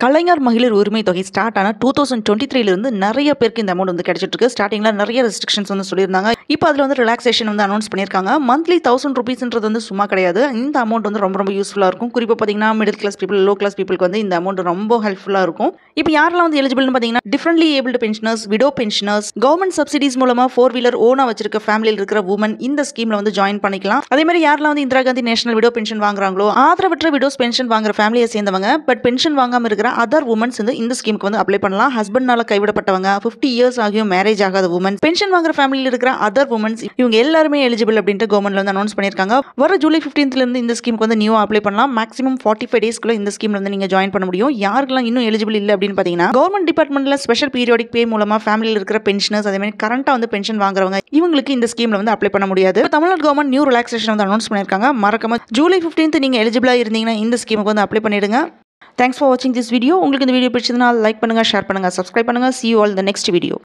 கலைஞர் மகளிர் உரிமை தொகை ஸ்டார்ட் ஆன 2023 இருந்து நிறைய பேருக்கு இந்த அமௌண்ட் வந்து கிடைச்சிட்டு இருக்கு. ஸ்டார்டிங்ல நிறைய ரெஸ்ட்ரிக்ஷன்ஸ் வந்து சொல்லியிருந்தாங்க. இப்போ அதில் வந்து ரிலாக்ஸேஷன் வந்து அனௌன்ஸ் பண்ணியிருக்காங்க. மந்த்லி 1000 ருபீஸ்ன்றது வந்து சும்மா கிடையாது. இந்த அமௌண்ட் வந்து ரொம்ப ரொம்ப யூஸ்ஃபுல்லாக இருக்கும். குறிப்பாக பார்த்தீங்கன்னா middle class people, low class பீப்புளுக்கு வந்து இந்த அமௌண்ட் ரொம்ப ஹெல்ப்ஃபுல்லாக இருக்கும். இப்போ யாரெல்லாம் வந்து எலிஜிபிள்னு பார்த்தீங்கன்னா differently abled pensioners, widow pensioners, government subsidies மூலமா 4 வீலர் ஓனா வச்சிருக்க ஃபேமிலியில் இருக்கிற உமன் இந்த ஸ்கீம்ல வந்து ஜாயின் பண்ணிக்கலாம். அதே மாதிரி யாரெல்லாம் வந்து Indira Gandhi national widow pension வாங்குறாங்களோ, ஆதரவற்ற விடோஸ் பென்ஷன் வாங்குற ஃபேமிலியை சேர்ந்தவங்க பட் பென்ஷன் வாங்காம இருக்கிற அதர் உமன்ஸ் வந்து இந்த ஸ்கீமுக்கு வந்து அப்ளை பண்ணலாம். ஹஸ்பண்ட்னால கைவிடப்பட்டவங்க, 50 இயர்ஸ் ஆகியும் மேரேஜ் ஆகாத உமன், பென்ஷன் வாங்குற ஃபேமிலியில் இருக்கிற அதர் உமன்ஸ், இவங்க எல்லாருமே எலிஜிபிள் அப்படின்ட்டு கவர்மெண்ட்ல வந்து அனௌன்ஸ் பண்ணிருக்காங்க. வர ஜூலை 15th இருந்து இந்த ஸ்கீமுக்கு வந்து நியூ அப்ளை பண்ணலாம். மேக்ஸிமம் 45 டேஸ்க்குள்ள இந்த ஸ்கீம்ல வந்து நீங்க ஜாயின் பண்ண முடியும். யாருக்கெல்லாம் இன்னும் எலிஜிபிள் இல்லை அப்படின்னு பாத்தீங்கன்னா கவர்மெண்ட் டிபார்ட்மெண்ட்ல ஸ்பெஷல் பீரியாடிக் பே மூலமா ஃபேமிலியில் இருக்கிற பென்ஷனர்ஸ், அதே மாதிரி கரண்டா வந்து பென்ஷன் வாங்குறவங்க, இவங்களுக்கு இந்த ஸ்கீம்ல வந்து அப்ளை பண்ண முடியாது. தமிழ்நாடு கவர்மெண்ட் நியூ ரிலாக்ஸேஷன் வந்து அனௌன்ஸ் பண்ணிருக்காங்க. மறக்காம ஜூலை 15th நீங்க எலிஜிபிளா இருந்தீங்கன்னா இந்த ஸ்கீமுக்கு வந்து அப்ளை பண்ணிடுங்க. Thanks for watching this video. உங்களுக்கு இந்த வீடியோ பிடிச்சதுனா லைக் பண்ணுங்க, ஷேர் பண்ணுங்க, சப்ஸ்கிரைப் பண்ணுங்க. See you all in the next video.